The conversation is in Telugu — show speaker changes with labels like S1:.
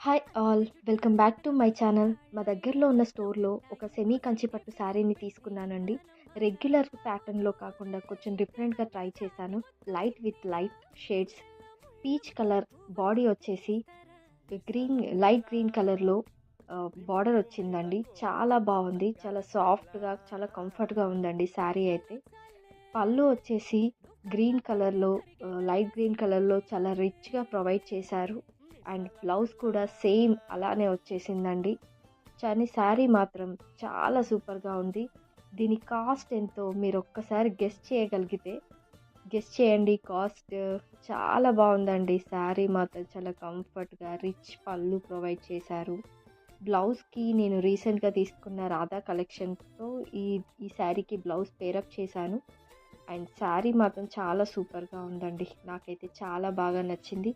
S1: Hi all! Welcome back to my channel. మా దగ్గరలో ఉన్న స్టోర్‌లో ఒక సెమీ కంచి పట్టు శారీని తీసుకున్నానండి. రెగ్యులర్ ప్యాటర్న్‌లో కాకుండా కొంచెం డిఫరెంట్‌గా ట్రై చేశాను. Light with light shades, peach colour body వచ్చేసి గ్రీన్ లైట్ గ్రీన్ కలర్‌లో బార్డర్ వచ్చిందండి. చాలా బావుంది. చాలా సాఫ్ట్‌గా, చాలా కంఫర్ట్‌గా ఉందండి శారీ అయితే. పళ్ళు వచ్చేసి గ్రీన్ కలర్‌లో లైట్ గ్రీన్ కలర్‌లో చాలా రిచ్‌గా ప్రొవైడ్ చేశారు. అండ్ బ్లౌజ్ కూడా సేమ్ అలానే వచ్చేసిందండి. కానీ శారీ మాత్రం చాలా సూపర్‌గా ఉంది. దీని కాస్ట్ ఎంతో మీరొక్కసారి గెస్ చేయండి కాస్ట్. చాలా బావుందండి. శారీ మాత్రం చాలా కంఫర్ట్‌గా రిచ్ పళ్ళు ప్రొవైడ్ చేశారు. బ్లౌజ్‌కి నేను రీసెంట్‌గా తీసుకున్న రాధా కలెక్షన్‌తో ఈ ఈ శారీకి బ్లౌజ్ పేరప్ చేశాను. అండ్ శారీ మాత్రం చాలా సూపర్‌గా ఉందండి. నాకైతే చాలా బాగా నచ్చింది.